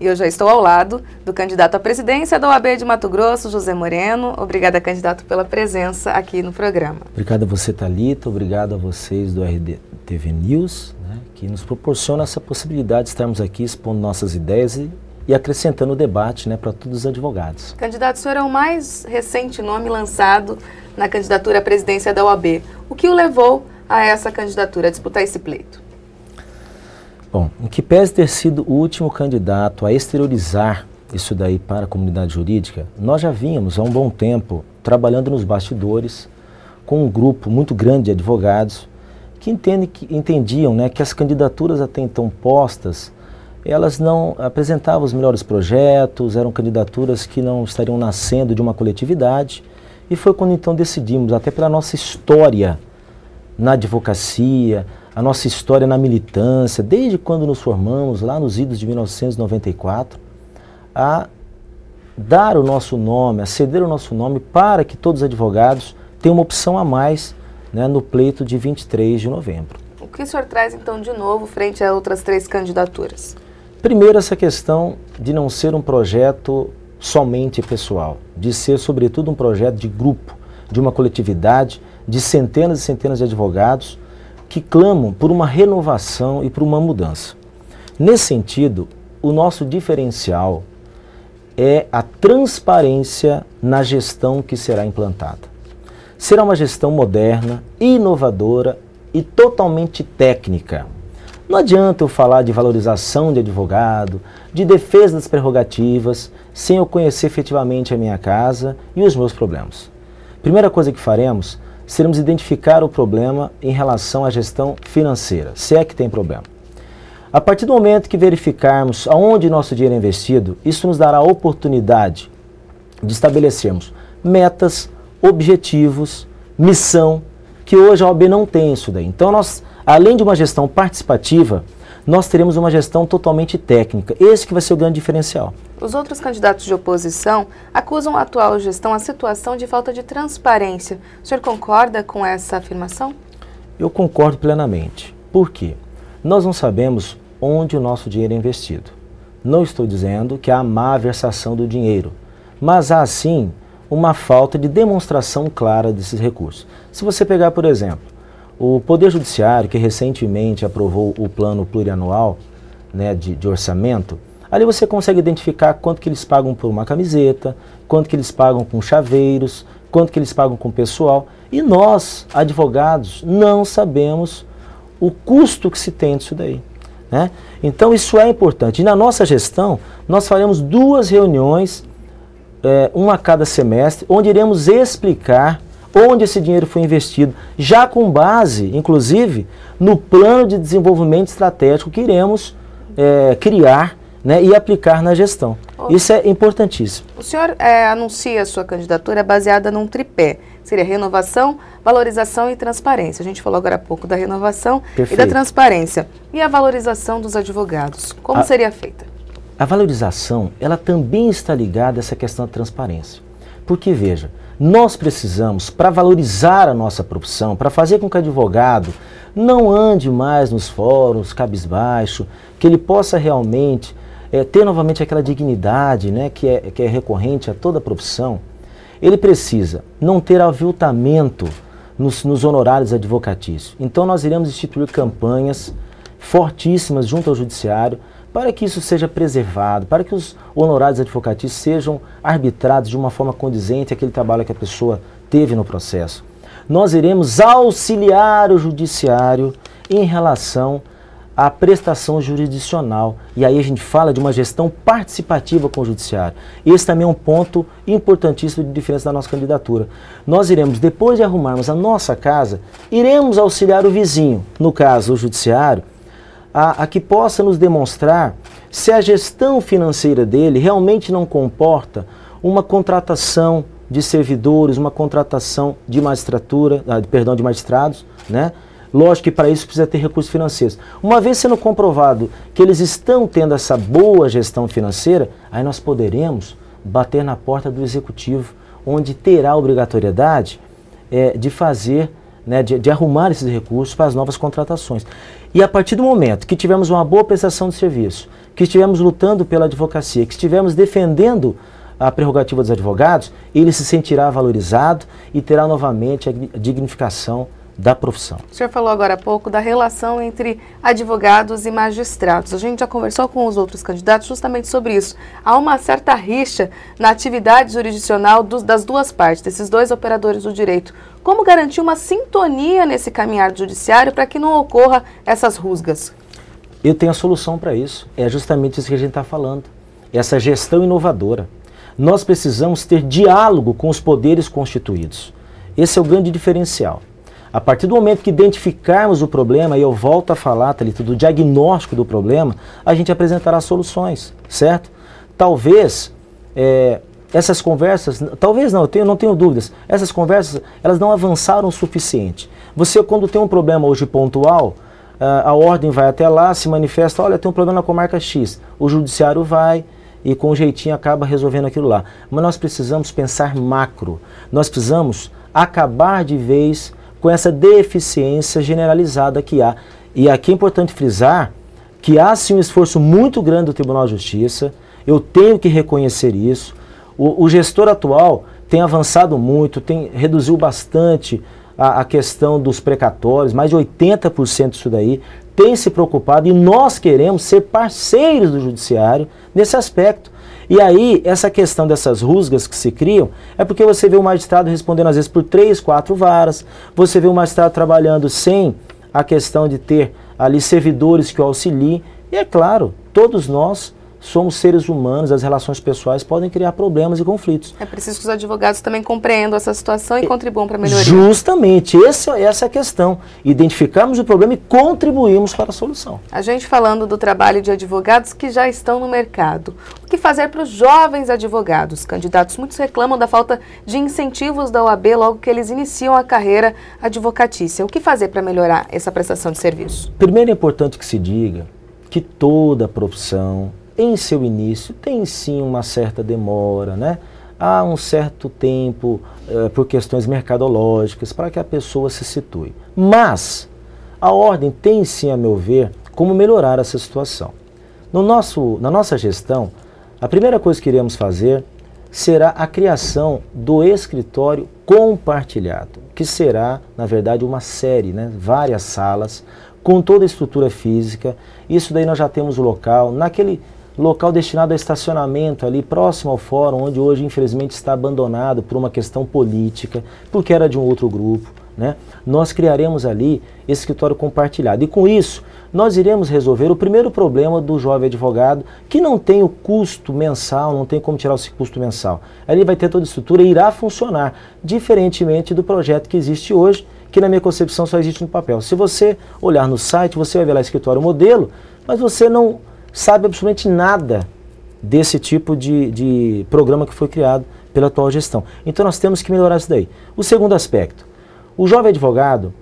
E eu já estou ao lado do candidato à presidência da OAB de Mato Grosso, José Moreno. Obrigada, candidato, pela presença aqui no programa. Obrigado a você, Thalita. Obrigado a vocês do RDTV News, né, que nos proporciona essa possibilidade de estarmos aqui expondo nossas ideias e acrescentando o debate, né, para todos os advogados. Candidato, o senhor é o mais recente nome lançado na candidatura à presidência da OAB. O que o levou a essa candidatura, a disputar esse pleito? Bom, em que pese ter sido o último candidato a exteriorizar isso daí para a comunidade jurídica, nós já vínhamos há um bom tempo trabalhando nos bastidores com um grupo muito grande de advogados que entendiam, né, que as candidaturas até então postas, elas não apresentavam os melhores projetos, eram candidaturas que não estariam nascendo de uma coletividade, e foi quando então decidimos, até pela nossa história na advocacia, a nossa história na militância, desde quando nos formamos, lá nos idos de 1994, a dar o nosso nome, a ceder o nosso nome para que todos os advogados tenham uma opção a mais, né, no pleito de 23 de novembro. O que o senhor traz então de novo frente a outras 3 candidaturas? Primeiro, essa questão de não ser um projeto somente pessoal, de ser sobretudo um projeto de grupo, de uma coletividade, de centenas e centenas de advogados que clamam por uma renovação e por uma mudança. Nesse sentido, o nosso diferencial é a transparência na gestão que será implantada. Será uma gestão moderna, inovadora e totalmente técnica. Não adianta eu falar de valorização de advogado, de defesa das prerrogativas, sem eu conhecer efetivamente a minha casa e os meus problemas. Primeira coisa que faremos, seremos identificar o problema em relação à gestão financeira, se é que tem problema. A partir do momento que verificarmos aonde nosso dinheiro é investido, isso nos dará a oportunidade de estabelecermos metas, objetivos, missão, que hoje a OAB não tem isso daí. Então nós, além de uma gestão participativa, nós teremos uma gestão totalmente técnica. Esse que vai ser o grande diferencial. Os outros candidatos de oposição acusam a atual gestão, a situação de falta de transparência. O senhor concorda com essa afirmação? Eu concordo plenamente. Por quê? Nós não sabemos onde o nosso dinheiro é investido. Não estou dizendo que há má versação do dinheiro, mas há sim uma falta de demonstração clara desses recursos. Se você pegar, por exemplo, o Poder Judiciário, que recentemente aprovou o plano plurianual, né, de orçamento, ali você consegue identificar quanto que eles pagam por uma camiseta, quanto que eles pagam com chaveiros, quanto que eles pagam com pessoal. E nós, advogados, não sabemos o custo que se tem disso daí, né? Então isso é importante. E na nossa gestão, nós faremos 2 reuniões, uma a cada semestre, onde iremos explicar onde esse dinheiro foi investido, já com base, inclusive, no plano de desenvolvimento estratégico que iremos criar, né, e aplicar na gestão. Isso é importantíssimo. O senhor anuncia a sua candidatura baseada num tripé. Seria renovação, valorização e transparência. A gente falou agora há pouco da renovação e da transparência. E a valorização dos advogados, como seria feita? A valorização, ela também está ligada a essa questão da transparência. Porque, veja, nós precisamos, para valorizar a nossa profissão, para fazer com que o advogado não ande mais nos fóruns, cabisbaixo, que ele possa realmente ter novamente aquela dignidade, né, que é recorrente a toda a profissão, ele precisa não ter aviltamento nos honorários advocatícios. Então nós iremos instituir campanhas fortíssimas junto ao Judiciário para que isso seja preservado, para que os honorários advocatícios sejam arbitrados de uma forma condizente àquele trabalho que a pessoa teve no processo. Nós iremos auxiliar o Judiciário em relação à prestação jurisdicional. E aí a gente fala de uma gestão participativa com o Judiciário. Esse também é um ponto importantíssimo de diferença da nossa candidatura. Nós iremos, depois de arrumarmos a nossa casa, iremos auxiliar o vizinho, no caso o Judiciário, a que possa nos demonstrar se a gestão financeira dele realmente não comporta uma contratação de servidores, uma contratação de de magistrados, né? Lógico que para isso precisa ter recursos financeiros. Uma vez sendo comprovado que eles estão tendo essa boa gestão financeira, aí nós poderemos bater na porta do Executivo, onde terá a obrigatoriedade de fazer, né, de arrumar esses recursos para as novas contratações. E a partir do momento que tivermos uma boa prestação de serviço, que estivermos lutando pela advocacia, que estivermos defendendo a prerrogativa dos advogados, ele se sentirá valorizado e terá novamente a dignificação da profissão. O senhor falou agora há pouco da relação entre advogados e magistrados. A gente já conversou com os outros candidatos justamente sobre isso. Há uma certa rixa na atividade jurisdicional das duas partes, desses dois operadores do direito. Como garantir uma sintonia nesse caminhar do judiciário para que não ocorra essas rusgas? Eu tenho a solução para isso. É justamente isso que a gente está falando. Essa gestão inovadora. Nós precisamos ter diálogo com os poderes constituídos. Esse é o grande diferencial. A partir do momento que identificarmos o problema, e eu volto a falar, Thalita, do diagnóstico do problema, a gente apresentará soluções, certo? Talvez essas conversas, talvez não, eu não tenho dúvidas, essas conversas, elas não avançaram o suficiente. Você, quando tem um problema hoje pontual, a ordem vai até lá, se manifesta, olha, tem um problema na comarca X, o judiciário vai e com um jeitinho acaba resolvendo aquilo lá. Mas nós precisamos pensar macro, nós precisamos acabar de vez com essa deficiência generalizada que há. E aqui é importante frisar que há sim um esforço muito grande do Tribunal de Justiça, eu tenho que reconhecer isso. O gestor atual tem avançado muito, reduziu bastante a questão dos precatórios, mais de 80% disso daí, tem se preocupado e nós queremos ser parceiros do Judiciário nesse aspecto. E aí, essa questão dessas rusgas que se criam, é porque você vê o magistrado respondendo às vezes por 3, 4 varas, você vê o magistrado trabalhando sem a questão de ter ali servidores que o auxiliem, e é claro, todos nós somos seres humanos, as relações pessoais podem criar problemas e conflitos. É preciso que os advogados também compreendam essa situação e contribuam para a melhoria. Justamente, essa é a questão. Identificarmos o problema e contribuirmos para a solução. A gente falando do trabalho de advogados que já estão no mercado. O que fazer para os jovens advogados? Candidatos muitos reclamam da falta de incentivos da OAB logo que eles iniciam a carreira advocatícia. O que fazer para melhorar essa prestação de serviço? Primeiro é importante que se diga que toda profissão, em seu início, tem sim uma certa demora, né? Há um certo tempo por questões mercadológicas para que a pessoa se situe. Mas a ordem tem sim, a meu ver, como melhorar essa situação. Na nossa gestão, a primeira coisa que iremos fazer será a criação do escritório compartilhado, que será, na verdade, uma série, né? Várias salas, com toda a estrutura física. Isso daí nós já temos o local, naquele local destinado a estacionamento ali próximo ao fórum, onde hoje infelizmente está abandonado por uma questão política, porque era de um outro grupo, né? Nós criaremos ali esse escritório compartilhado e com isso nós iremos resolver o primeiro problema do jovem advogado que não tem o custo mensal, não tem como tirar esse custo mensal. Ele vai ter toda a estrutura e irá funcionar, diferentemente do projeto que existe hoje, que na minha concepção só existe no papel. Se você olhar no site, você vai ver lá escritório modelo, mas você não sabe absolutamente nada desse tipo de programa que foi criado pela atual gestão. Então nós temos que melhorar isso daí. O segundo aspecto, o jovem advogado,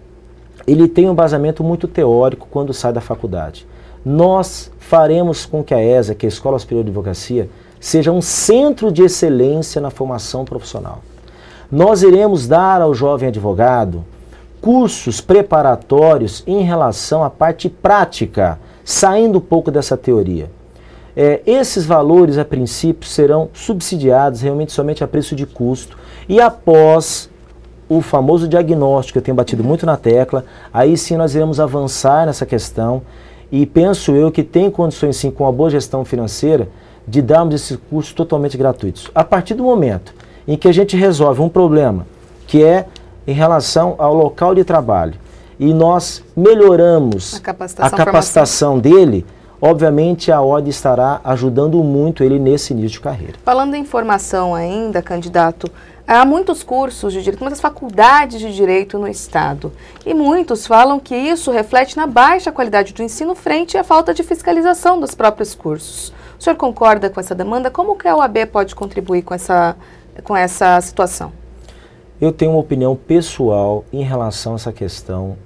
ele tem um embasamento muito teórico quando sai da faculdade. Nós faremos com que a ESA, que é a Escola Superior de Advocacia, seja um centro de excelência na formação profissional. Nós iremos dar ao jovem advogado cursos preparatórios em relação à parte prática, saindo um pouco dessa teoria. Esses valores, a princípio, serão subsidiados realmente somente a preço de custo e após o famoso diagnóstico, eu tenho batido muito na tecla, aí sim nós iremos avançar nessa questão e penso eu que tem condições sim, com a boa gestão financeira, de darmos esses cursos totalmente gratuitos. A partir do momento em que a gente resolve um problema, que é em relação ao local de trabalho, e nós melhoramos a capacitação dele, obviamente a ordem estará ajudando muito ele nesse início de carreira. Falando em formação ainda, candidato, há muitos cursos de direito, muitas faculdades de direito no estado. E muitos falam que isso reflete na baixa qualidade do ensino frente à falta de fiscalização dos próprios cursos. O senhor concorda com essa demanda? Como que a OAB pode contribuir com essa situação? Eu tenho uma opinião pessoal em relação a essa questão,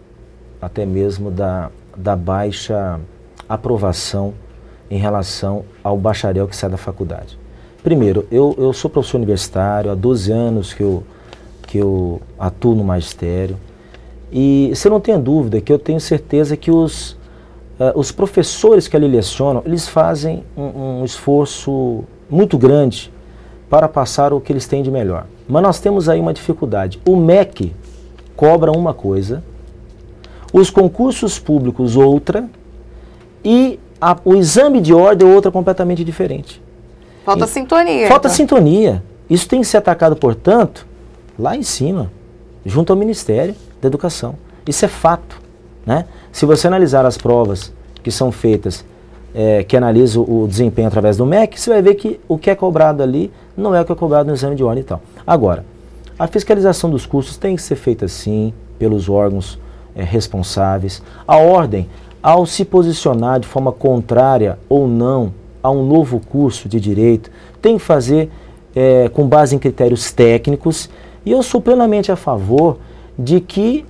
até mesmo da baixa aprovação em relação ao bacharel que sai da faculdade. Primeiro, eu sou professor universitário, há 12 anos que eu atuo no magistério, e você não tem dúvida que eu tenho certeza que os os professores que ali lecionam, eles fazem um esforço muito grande para passar o que eles têm de melhor. Mas nós temos aí uma dificuldade. O MEC cobra uma coisa, os concursos públicos outra, e o exame de ordem é outra completamente diferente. Falta sintonia. Falta sintonia. Isso tem que ser atacado, portanto, lá em cima, junto ao Ministério da Educação. Isso é fato, né? Se você analisar as provas que são feitas, que analisam o desempenho através do MEC, você vai ver que o que é cobrado ali não é o que é cobrado no exame de ordem e tal. Agora, a fiscalização dos cursos tem que ser feita sim pelos órgãos responsáveis. A ordem, ao se posicionar de forma contrária ou não a um novo curso de direito, tem que fazer com base em critérios técnicos, e eu sou plenamente a favor de que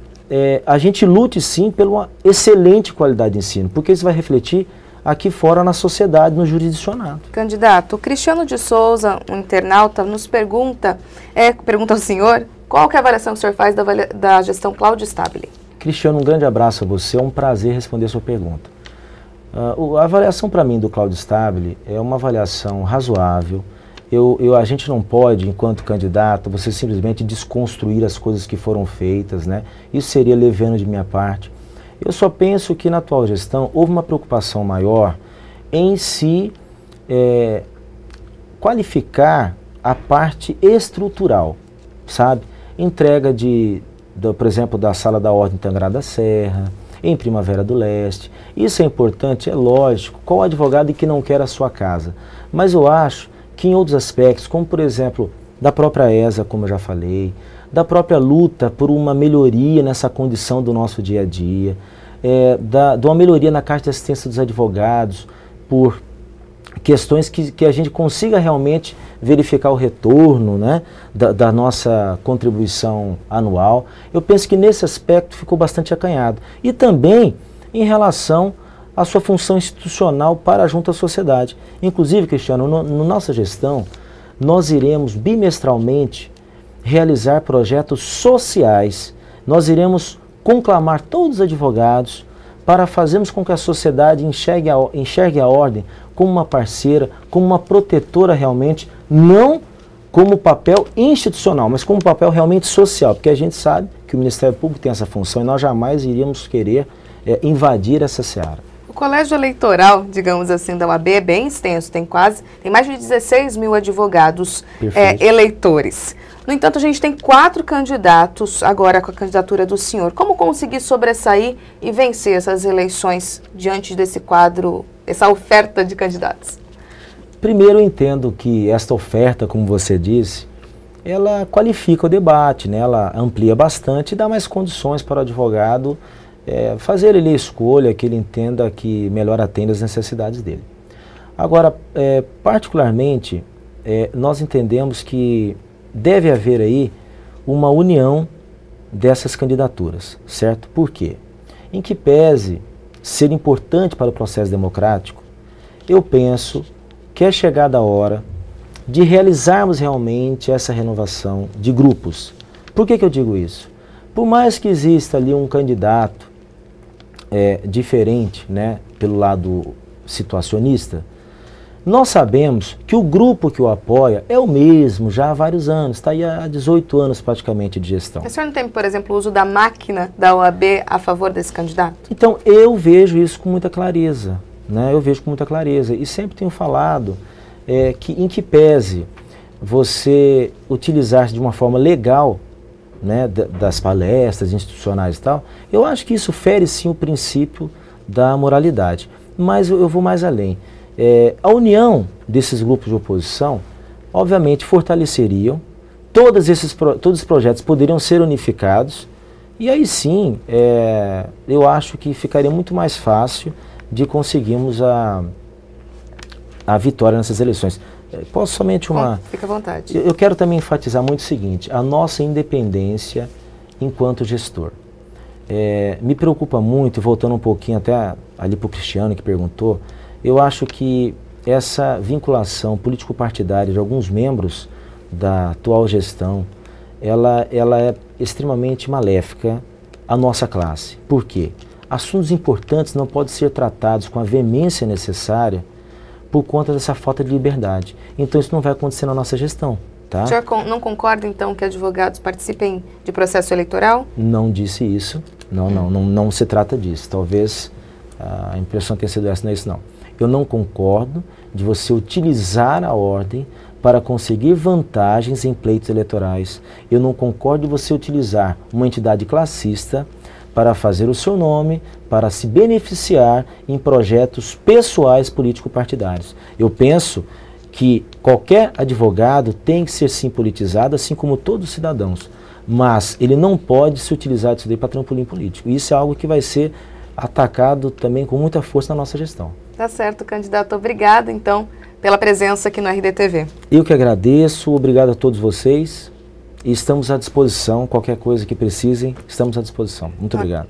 a gente lute sim pela uma excelente qualidade de ensino, porque isso vai refletir aqui fora na sociedade, no jurisdicionado. Candidato, o Cristiano de Souza, um internauta, nos pergunta ao senhor, qual que é a avaliação que o senhor faz da gestão Cláudio Stabile? Cristiano, um grande abraço a você, é um prazer responder a sua pergunta. A avaliação para mim do Cláudio Stabile é uma avaliação razoável. A gente não pode, enquanto candidato, você simplesmente desconstruir as coisas que foram feitas, né? Isso seria leviano de minha parte. Eu só penso que na atual gestão houve uma preocupação maior em se qualificar a parte estrutural, sabe? Entrega por exemplo, da Sala da Ordem Tangará da Serra, em Primavera do Leste. Isso é importante, é lógico, qual advogado que não quer a sua casa? Mas eu acho que em outros aspectos, como por exemplo, da própria ESA, como eu já falei, da própria luta por uma melhoria nessa condição do nosso dia a dia, de uma melhoria na Caixa de Assistência dos Advogados, por questões que a gente consiga realmente verificar o retorno, né, da nossa contribuição anual. Eu penso que nesse aspecto ficou bastante acanhado. E também em relação à sua função institucional para junto à sociedade. Inclusive, Cristiano, na nossa gestão, nós iremos bimestralmente realizar projetos sociais. Nós iremos conclamar todos os advogados para fazermos com que a sociedade enxergue a ordem como uma parceira, como uma protetora realmente, não como papel institucional, mas como papel realmente social, porque a gente sabe que o Ministério Público tem essa função e nós jamais iríamos querer invadir essa seara. O colégio eleitoral, digamos assim, da OAB é bem extenso, tem mais de 16 mil advogados eleitores. No entanto, a gente tem 4 candidatos agora com a candidatura do senhor. Como conseguir sobressair e vencer essas eleições diante desse quadro, essa oferta de candidatos? Primeiro, eu entendo que esta oferta, como você disse, ela qualifica o debate, né? Ela amplia bastante e dá mais condições para o advogado fazer ele a escolha que ele entenda que melhor atende às necessidades dele. Agora, particularmente, nós entendemos que deve haver aí uma união dessas candidaturas, certo? Por quê? Em que pese ser importante para o processo democrático, eu penso que é chegada a hora de realizarmos realmente essa renovação de grupos. Por que eu digo isso? Por mais que exista ali um candidato diferente, né, pelo lado situacionista, nós sabemos que o grupo que o apoia é o mesmo já há vários anos, está aí há 18 anos praticamente de gestão. O senhor não tem, por exemplo, o uso da máquina da OAB a favor desse candidato? Então, eu vejo isso com muita clareza, né? Eu vejo com muita clareza e sempre tenho falado que em que pese você utilizar de uma forma legal, né, das palestras institucionais e tal, eu acho que isso fere sim o princípio da moralidade. Mas eu vou mais além. A união desses grupos de oposição, obviamente, fortaleceriam, todos os projetos poderiam ser unificados, e aí sim, eu acho que ficaria muito mais fácil de conseguirmos a vitória nessas eleições. Posso somente uma... Fica à vontade. Eu quero também enfatizar muito o seguinte, a nossa independência enquanto gestor. Me preocupa muito, voltando um pouquinho até ali para o Cristiano que perguntou, eu acho que essa vinculação político-partidária de alguns membros da atual gestão, ela é extremamente maléfica à nossa classe. Por quê? assuntos importantes não podem ser tratados com a veemência necessária por conta dessa falta de liberdade. Então isso não vai acontecer na nossa gestão. Tá? O senhor não concorda, então, que advogados participem de processo eleitoral? Não disse isso. Não se trata disso. Talvez a impressão tenha sido essa, não é isso não. Eu não concordo de você utilizar a ordem para conseguir vantagens em pleitos eleitorais. Eu não concordo de você utilizar uma entidade classista para fazer o seu nome, para se beneficiar em projetos pessoais político-partidários. Eu penso que qualquer advogado tem que ser sim politizado, assim como todos os cidadãos, mas ele não pode se utilizar disso daí para trampolim político. Isso é algo que vai ser atacado também com muita força na nossa gestão. Tá certo, candidato. Obrigada, então, pela presença aqui no RDTV. Eu que agradeço, obrigado a todos vocês e estamos à disposição. Qualquer coisa que precisem, estamos à disposição. Muito obrigado.